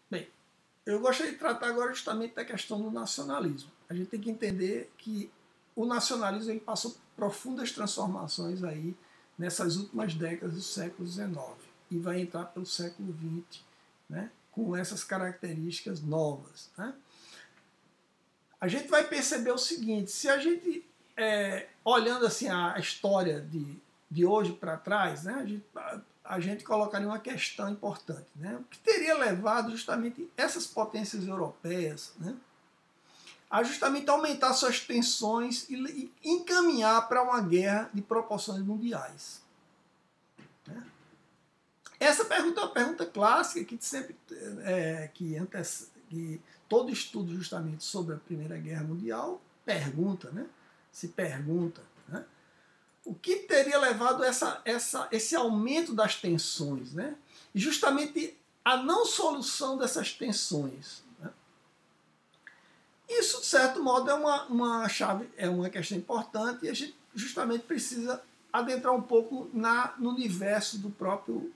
Bem, eu gostaria de tratar agora justamente da questão do nacionalismo. A gente tem que entender que o nacionalismo ele passou por profundas transformações aí nessas últimas décadas do século XIX e vai entrar pelo século XX, né, com essas características novas, né? A gente vai perceber o seguinte: se a gente, olhando assim a história de hoje para trás, né, a gente colocaria uma questão importante, né? O que teria levado justamente essas potências europeias, né, a justamente aumentar suas tensões e encaminhar para uma guerra de proporções mundiais, né? Essa pergunta é uma pergunta clássica que sempre que todo estudo justamente sobre a Primeira Guerra Mundial pergunta, né? Se pergunta, né? O que teria levado esse aumento das tensões, né? E justamente a não solução dessas tensões, né? Isso, de certo modo, é uma chave, é uma questão importante e a gente justamente precisa adentrar um pouco no universo do próprio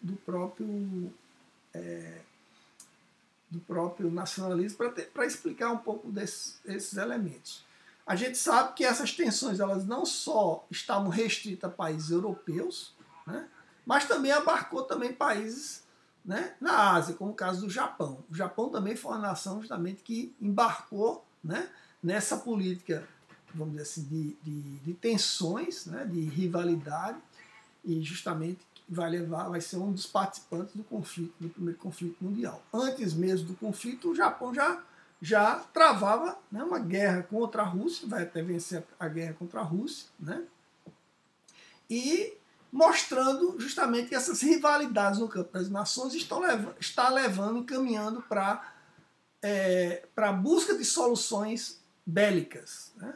nacionalismo para explicar um pouco desses elementos. A gente sabe que essas tensões elas não só estavam restritas a países europeus, né, mas também abarcou também países, né, na Ásia, como o caso do Japão. O Japão também foi uma nação justamente que embarcou, né, nessa política, vamos dizer assim, de tensões, né, de rivalidade, e justamente vai ser um dos participantes do conflito, do primeiro conflito mundial. Antes mesmo do conflito, o Japão já travava, né, uma guerra contra a Rússia, vai até vencer a guerra contra a Rússia, né, e mostrando justamente que essas rivalidades no campo das nações está levando, encaminhando para a busca de soluções bélicas, né?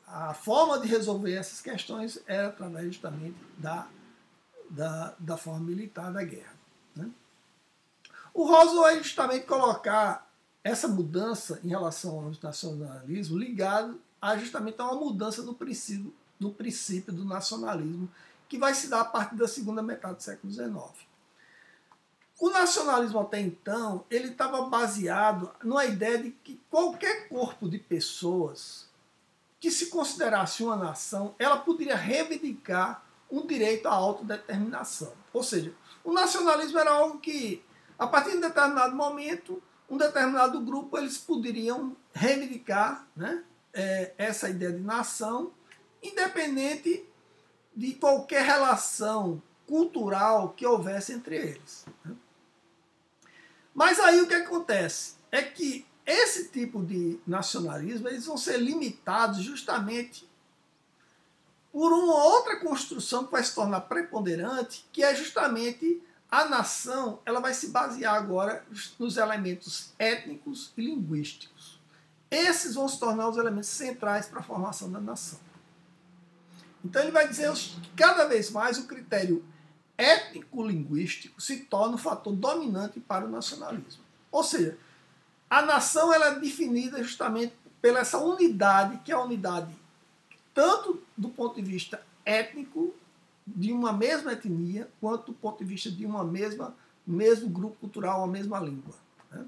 A forma de resolver essas questões era através justamente da forma militar da guerra, né? O Roosevelt vai justamente colocar essa mudança em relação ao nacionalismo ligado justamente a uma mudança do princípio do nacionalismo que vai se dar a partir da segunda metade do século XIX. O nacionalismo até então ele estava baseado numa ideia de que qualquer corpo de pessoas que se considerasse uma nação, ela poderia reivindicar um direito à autodeterminação. Ou seja, o nacionalismo era algo que, a partir de um determinado momento, um determinado grupo, eles poderiam reivindicar, né, essa ideia de nação, independente de qualquer relação cultural que houvesse entre eles, né? Mas aí o que acontece é que esse tipo de nacionalismo eles vão ser limitados justamente por uma outra construção que vai se tornar preponderante, que é justamente a nação, ela vai se basear agora nos elementos étnicos e linguísticos. Esses vão se tornar os elementos centrais para a formação da nação. Então ele vai dizer que cada vez mais o critério étnico-linguístico se torna um fator dominante para o nacionalismo. Ou seja, a nação ela é definida justamente pela essa unidade, que é a unidade tanto do ponto de vista étnico, de uma mesma etnia, quanto do ponto de vista de mesmo grupo cultural, uma mesma língua, né?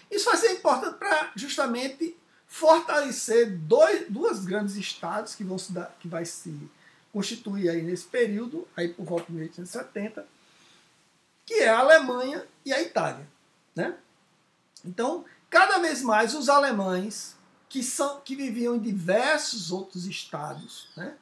Isso vai ser importante para justamente fortalecer dois grandes estados que vai se constituir aí nesse período, aí por volta de 1870, que é a Alemanha e a Itália, né? Então, cada vez mais os alemães que viviam em diversos outros estados, né?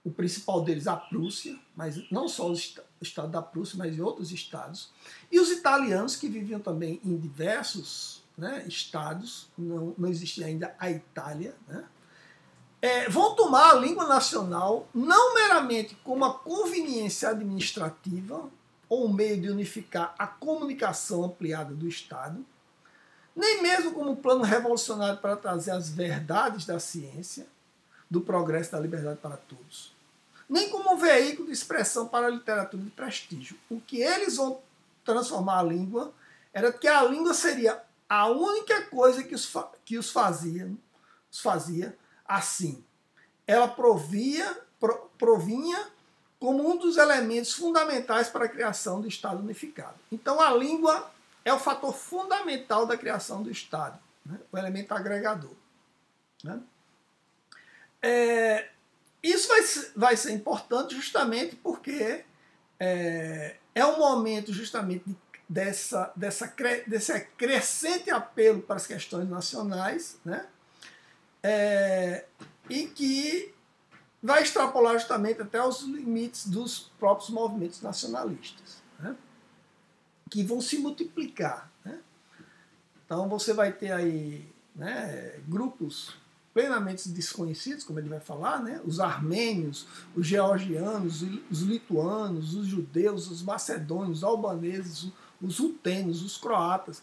O principal deles a Prússia, mas não só o estado da Prússia, mas em outros estados, e os italianos que viviam também em diversos, né, estados, não existia ainda a Itália, né? Vão tomar a língua nacional não meramente como uma conveniência administrativa ou um meio de unificar a comunicação ampliada do Estado, nem mesmo como um plano revolucionário para trazer as verdades da ciência, do progresso e da liberdade para todos, nem como um veículo de expressão para a literatura de prestígio. O que eles vão transformar a língua era que a língua seria a única coisa que os fazia assim. Ela provinha como um dos elementos fundamentais para a criação do Estado unificado. Então a língua é o fator fundamental da criação do Estado, né? O elemento agregador. Né? Isso vai ser importante justamente porque é um momento justamente desse crescente apelo para as questões nacionais, né? E que vai extrapolar justamente até os limites dos próprios movimentos nacionalistas, né? Que vão se multiplicar. Né? Então você vai ter aí, né, grupos plenamente desconhecidos, como ele vai falar, né? Os armênios, os georgianos, os lituanos, os judeus, os macedônios, os albaneses, os rutenos, os croatas.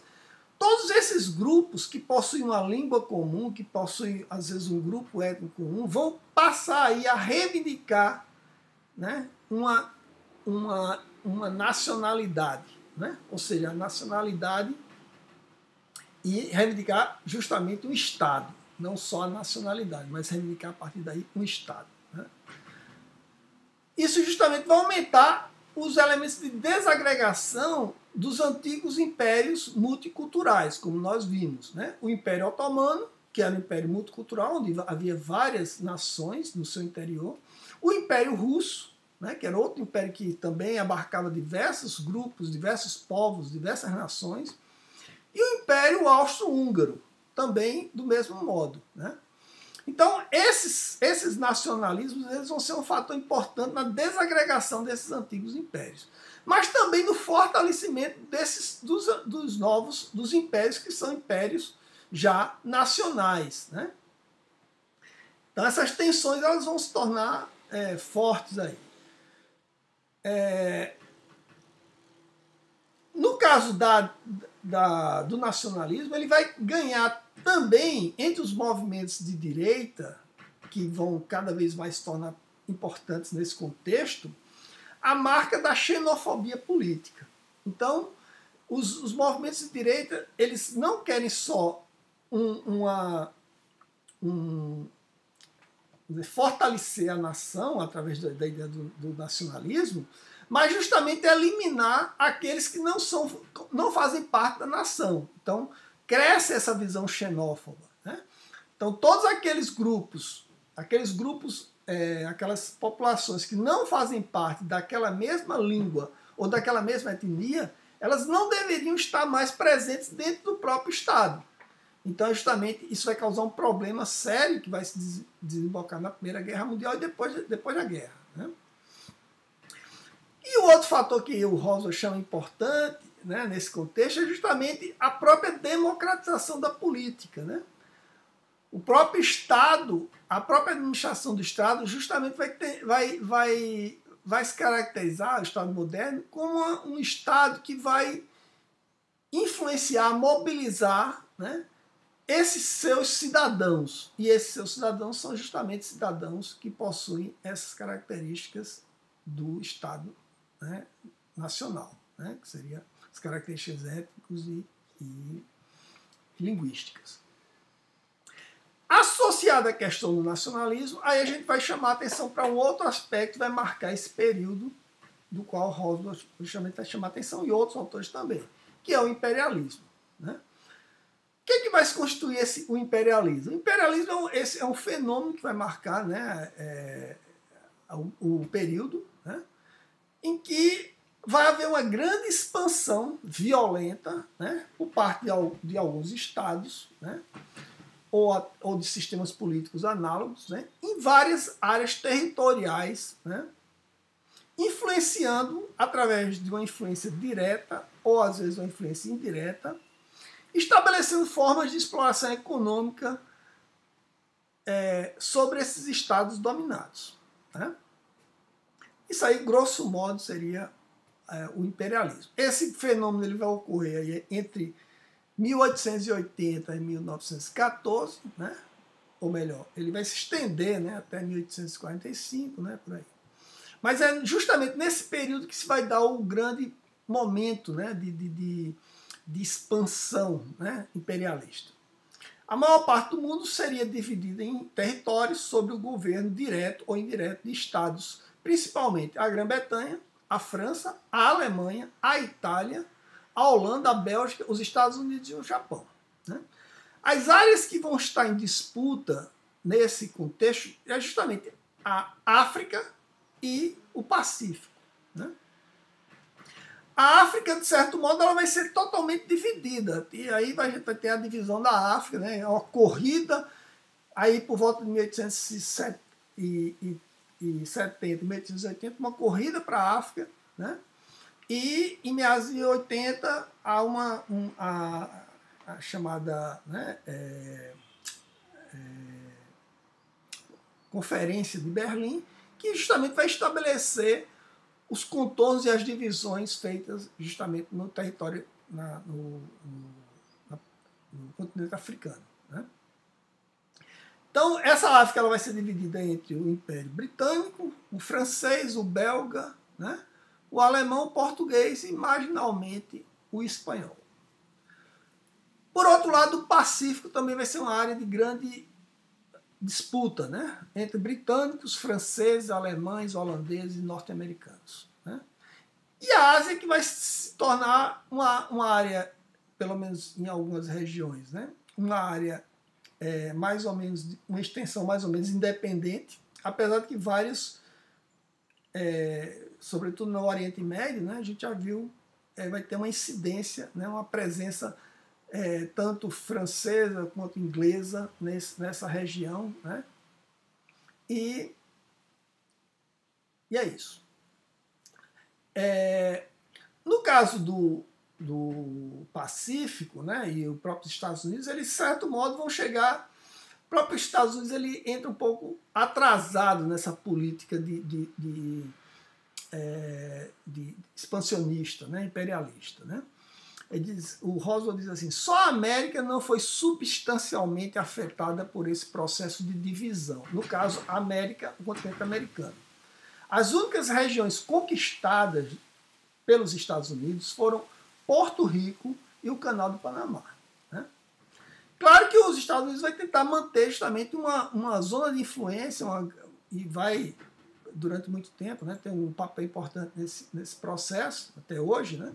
Todos esses grupos que possuem uma língua comum, que possuem, às vezes, um grupo étnico comum, vão passar aí a reivindicar, né, uma nacionalidade. Né? Ou seja, a nacionalidade e reivindicar justamente um Estado. Não só a nacionalidade, mas reivindicar a partir daí um Estado. Né? Isso justamente vai aumentar os elementos de desagregação dos antigos impérios multiculturais, como nós vimos. Né? O Império Otomano, que era um império multicultural, onde havia várias nações no seu interior. O Império Russo, né? Que era outro império que também abarcava diversos grupos, diversos povos, diversas nações. E o Império Austro-Húngaro, também do mesmo modo. Né? Então, esses nacionalismos eles vão ser um fator importante na desagregação desses antigos impérios. Mas também no fortalecimento dos impérios que são impérios já nacionais. Né? Então, essas tensões elas vão se tornar fortes aí. No caso do nacionalismo, ele vai ganhar também entre os movimentos de direita, que vão cada vez mais se tornar importantes nesse contexto, a marca da xenofobia política. Então, os movimentos de direita, eles não querem só fortalecer a nação através da ideia do nacionalismo, mas justamente eliminar aqueles que não fazem parte da nação. Então, cresce essa visão xenófoba. Né? Então, todos aqueles grupos, aquelas populações que não fazem parte daquela mesma língua ou daquela mesma etnia, elas não deveriam estar mais presentes dentro do próprio Estado. Então, justamente, isso vai causar um problema sério que vai se desembocar na Primeira Guerra Mundial e depois da guerra. Né? E o outro fator que o Roswell chama importante, né, nesse contexto é justamente a própria democratização da política. Né? O próprio Estado, a própria administração do Estado, justamente vai se caracterizar, o Estado moderno, como um Estado que vai influenciar, mobilizar, né, esses seus cidadãos. E esses seus cidadãos são justamente cidadãos que possuem essas características do Estado, né, nacional, né, que seriam as características étnicas e linguísticas. Associada à questão do nacionalismo, aí a gente vai chamar a atenção para um outro aspecto que vai marcar esse período do qual Roswell justamente vai chamar a atenção, e outros autores também, que é o imperialismo. Né? O que vai se constituir o imperialismo? O imperialismo é um fenômeno que vai marcar, né, o período, né, em que vai haver uma grande expansão violenta, né, por parte de alguns estados, né, ou de sistemas políticos análogos, né, em várias áreas territoriais, né, influenciando através de uma influência direta ou às vezes uma influência indireta, estabelecendo formas de exploração econômica sobre esses estados dominados. Né? Isso aí, grosso modo, seria o imperialismo. Esse fenômeno ele vai ocorrer aí entre 1880 e 1914, né? Ou melhor, ele vai se estender, né, até 1845, né, por aí. Mas é justamente nesse período que se vai dar o grande momento, né, de expansão, né, imperialista. A maior parte do mundo seria dividida em territórios sob o governo direto ou indireto de estados, principalmente a Grã-Bretanha, a França, a Alemanha, a Itália, a Holanda, a Bélgica, os Estados Unidos e o Japão. Né? As áreas que vão estar em disputa nesse contexto é justamente a África e o Pacífico. Né? A África, de certo modo, ela vai ser totalmente dividida. E aí vai ter a divisão da África, né? É uma corrida, aí por volta de 1870, 1880, uma corrida para a África, né? E em meados de 80 há a chamada, né, Conferência de Berlim, que justamente vai estabelecer os contornos e as divisões feitas justamente no território, no continente africano. Né? Então, essa África ela vai ser dividida entre o Império Britânico, o francês, o belga, né? O alemão, o português e, marginalmente, o espanhol. Por outro lado, o Pacífico também vai ser uma área de grande disputa, né? Entre britânicos, franceses, alemães, holandeses e norte-americanos. Né? E a Ásia que vai se tornar uma área, pelo menos em algumas regiões, né? Uma área mais ou menos, uma extensão mais ou menos independente, apesar de que vários, sobretudo no Oriente Médio, né? A gente já viu, vai ter uma incidência, né? Uma presença tanto francesa quanto inglesa nessa região, né? E é isso. No caso do Pacífico, né, e os próprios Estados Unidos, eles, de certo modo, vão chegar. O próprio Estados Unidos ele entra um pouco atrasado nessa política de expansionista, né, imperialista, né? O Roswell diz assim: só a América não foi substancialmente afetada por esse processo de divisão. No caso, a América, o continente americano. As únicas regiões conquistadas pelos Estados Unidos foram Porto Rico e o Canal do Panamá. Né? Claro que os Estados Unidos vai tentar manter justamente uma zona de influência e vai, durante muito tempo, né, ter um papel importante nesse processo, até hoje, né?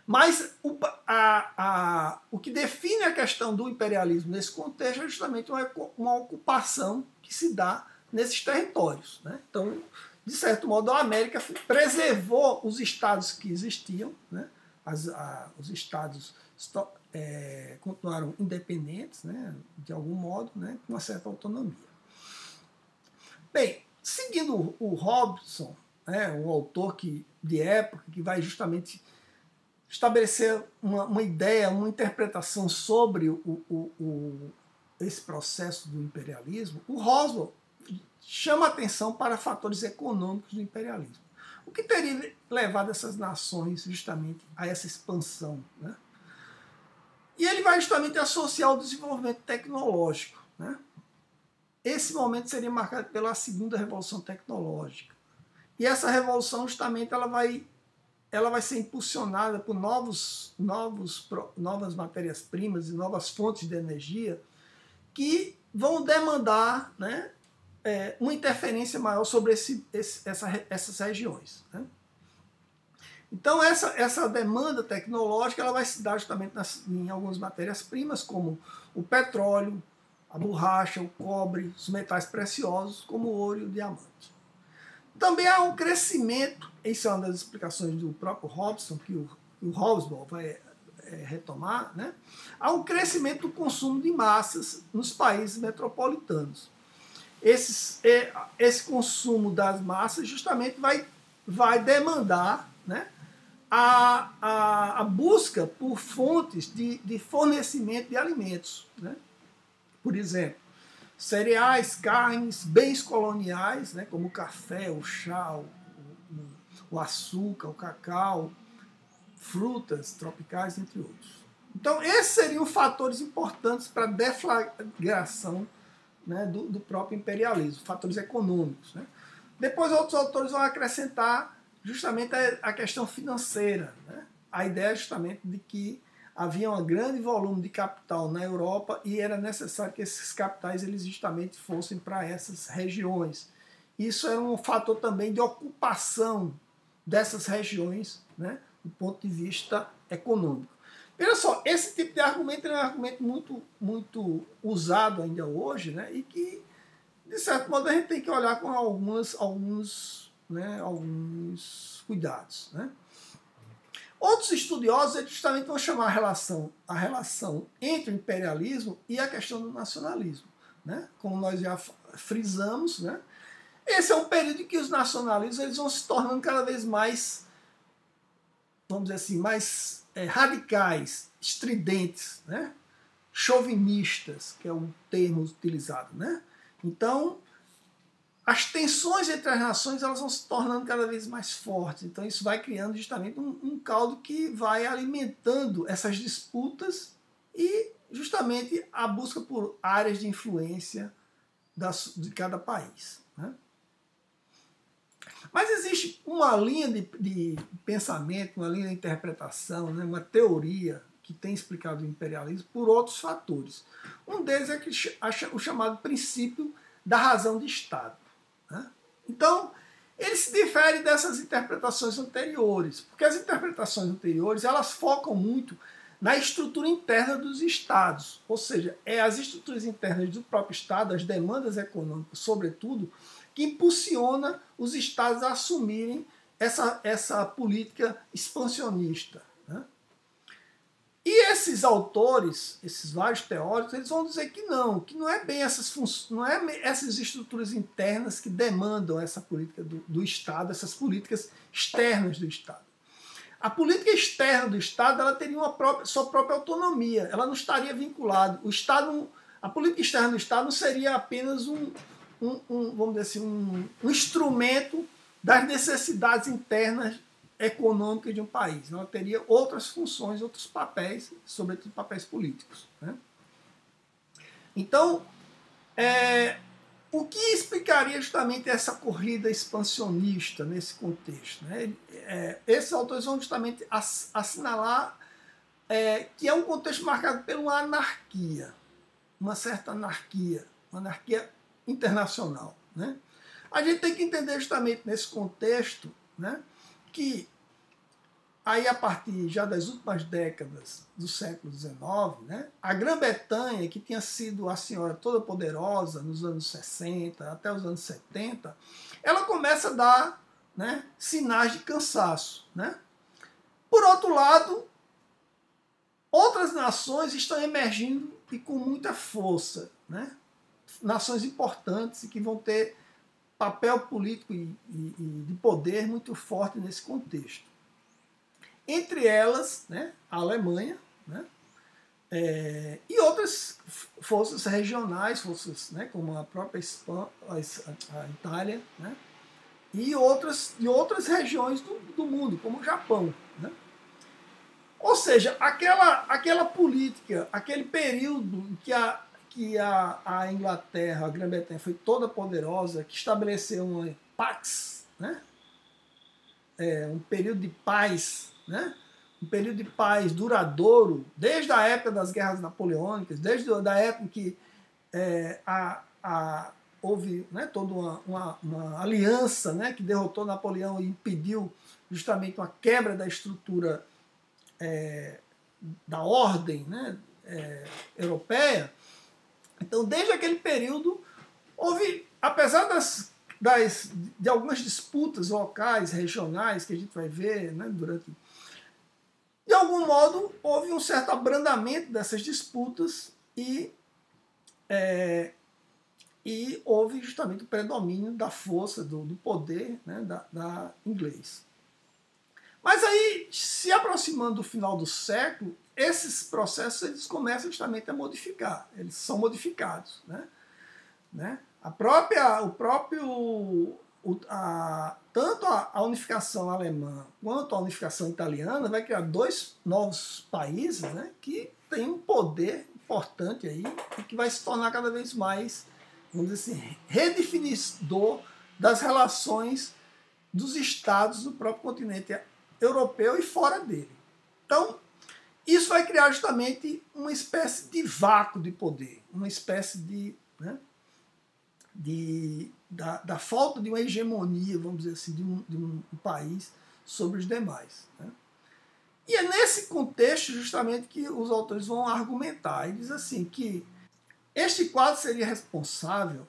Mas o que define a questão do imperialismo nesse contexto é justamente uma ocupação que se dá nesses territórios. Né? Então, de certo modo, a América preservou os estados que existiam, né? Os estados continuaram independentes, né? De algum modo, né? Com uma certa autonomia. Bem, seguindo o Robson, né? Um autor de época que vai justamente estabelecer uma ideia, uma interpretação sobre esse processo do imperialismo, o Roswell chama atenção para fatores econômicos do imperialismo. O que teria levado essas nações justamente a essa expansão? Né? E ele vai justamente associar o desenvolvimento tecnológico. Né? Esse momento seria marcado pela segunda revolução tecnológica. E essa revolução justamente ela vai ser impulsionada por novas matérias-primas e novas fontes de energia que vão demandar, né, uma interferência maior sobre essas regiões. Né? Então, essa demanda tecnológica ela vai se dar justamente em algumas matérias-primas, como o petróleo, a borracha, o cobre, os metais preciosos, como o ouro e o diamante. Também há um crescimento, isso é uma das explicações do próprio Robson, que o Roswell vai retomar, né? Há um crescimento do consumo de massas nos países metropolitanos. Esse consumo das massas justamente vai demandar, né, a busca por fontes de fornecimento de alimentos. Né? Por exemplo, cereais, carnes, bens coloniais, né, como o café, o chá, o açúcar, o cacau, frutas tropicais, entre outros. Então, esses seriam fatores importantes para a deflagração, né, do próprio imperialismo, fatores econômicos. Né? Depois, outros autores vão acrescentar justamente a questão financeira. Né? A ideia justamente de que havia um grande volume de capital na Europa e era necessário que esses capitais eles justamente fossem para essas regiões. Isso era um fator também de ocupação dessas regiões, né, do ponto de vista econômico. Veja só, esse tipo de argumento é um argumento muito usado ainda hoje, né, e que, de certo modo, a gente tem que olhar com alguns cuidados. Né? Outros estudiosos eles justamente vão chamar a relação entre o imperialismo e a questão do nacionalismo. Né? Como nós já frisamos, né? Esse é um período em que os nacionalismos eles vão se tornando cada vez mais, vamos dizer assim, mais radicais, estridentes, né? Chauvinistas, que é o termo utilizado. Né? Então, as tensões entre as nações elas vão se tornando cada vez mais fortes. Então isso vai criando justamente um caldo que vai alimentando essas disputas e justamente a busca por áreas de influência de cada país. Né? Mas existe uma linha de pensamento, uma linha de interpretação, né, uma teoria que tem explicado o imperialismo por outros fatores. Um deles é o chamado princípio da razão de Estado. Né? Então, ele se difere dessas interpretações anteriores, porque as interpretações anteriores elas focam muito na estrutura interna dos estados, ou seja, as estruturas internas do próprio estado, as demandas econômicas, sobretudo, que impulsiona os estados a assumirem essa política expansionista. Né? E esses autores, esses vários teóricos, eles vão dizer que não é bem essas estruturas internas que demandam essa política do Estado, essas políticas externas do Estado. A política externa do Estado ela teria sua própria autonomia, ela não estaria vinculada. A política externa do Estado não seria apenas vamos dizer assim, um instrumento das necessidades internas econômicas de um país. Ela teria outras funções, outros papéis, sobretudo papéis políticos. Né? Então, o que explicaria justamente essa corrida expansionista nesse contexto? Né? Esses autores vão justamente assinalar que é um contexto marcado por uma anarquia, uma certa anarquia, uma anarquia internacional. Né? A gente tem que entender justamente nesse contexto, né, que aí a partir já das últimas décadas do século XIX, né, a Grã-Bretanha, que tinha sido a senhora toda poderosa nos anos 60 até os anos 70, ela começa a dar, né, sinais de cansaço. Né? Por outro lado, outras nações estão emergindo e com muita força. Né? Nações importantes e que vão ter papel político e de poder muito forte nesse contexto. Entre elas, né, a Alemanha, né, e outras forças regionais, forças, né, como a própria Espanha, a Itália, né, e outras regiões do mundo, como o Japão. Né. Ou seja, aquela política, aquele período em que a Inglaterra, a Grã-Bretanha foi toda poderosa, que estabeleceu uma pax, né? Um período de paz, né? Um período de paz duradouro, desde a época das guerras napoleônicas, desde a época em que houve, né, toda uma aliança, né, que derrotou Napoleão e impediu justamente uma quebra da estrutura da ordem, né, europeia. Então, desde aquele período, houve, apesar de algumas disputas locais, regionais, que a gente vai ver, né, de algum modo, houve um certo abrandamento dessas disputas e houve justamente o predomínio da força, do poder, né, da inglês. Mas aí, se aproximando do final do século, esses processos eles começam justamente a modificar, eles são modificados. Né? Tanto a unificação alemã quanto a unificação italiana vai criar dois novos países, né, que têm um poder importante aí e que vai se tornar cada vez mais, vamos dizer assim, redefinidor das relações dos estados do próprio continente europeu e fora dele. Então, isso vai criar justamente uma espécie de vácuo de poder, uma espécie né, da falta de uma hegemonia, vamos dizer assim, de um país sobre os demais. Né? E é nesse contexto justamente que os autores vão argumentar. Ele diz assim que este quadro seria responsável,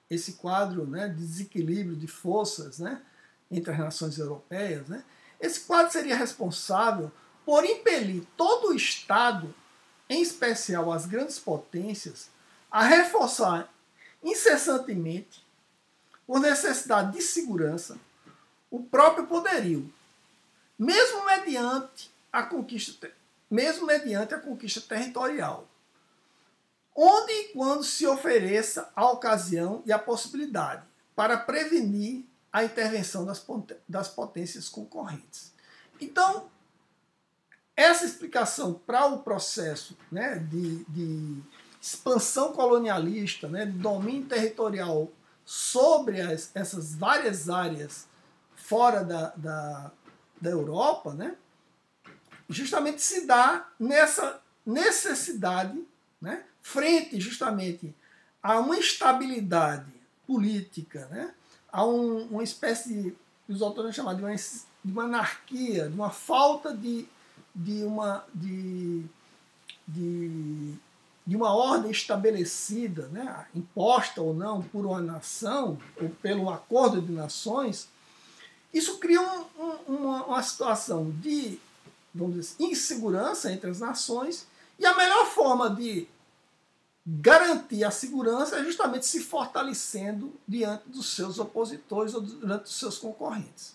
esse quadro, né, de desequilíbrio de forças, né, entre as nações europeias, né, esse quadro seria responsável por impelir todo o Estado, em especial as grandes potências, a reforçar incessantemente, por necessidade de segurança, o próprio poderio, mesmo mediante a conquista territorial, onde e quando se ofereça a ocasião e a possibilidade, para prevenir a intervenção das potências concorrentes. Então, essa explicação para o processo, né, de expansão colonialista, né, de domínio territorial sobre essas várias áreas fora da Europa, né, justamente se dá nessa necessidade, né, frente justamente a uma instabilidade política, né, a uma espécie de, os autores chamam de uma anarquia, de uma falta de uma ordem estabelecida, né, imposta ou não por uma nação, ou pelo acordo de nações. Isso cria uma situação de, vamos dizer assim, insegurança entre as nações, e a melhor forma de garantir a segurança é justamente se fortalecendo diante dos seus opositores ou diante dos seus concorrentes.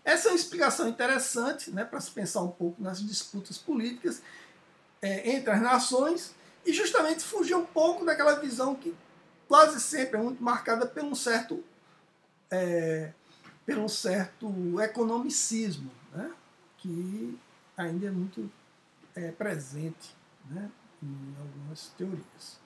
Essa é uma explicação interessante, né, para se pensar um pouco nas disputas políticas entre as nações e justamente fugir um pouco daquela visão que quase sempre é muito marcada por um certo economicismo, né, que ainda é muito presente, né, em algumas teorias.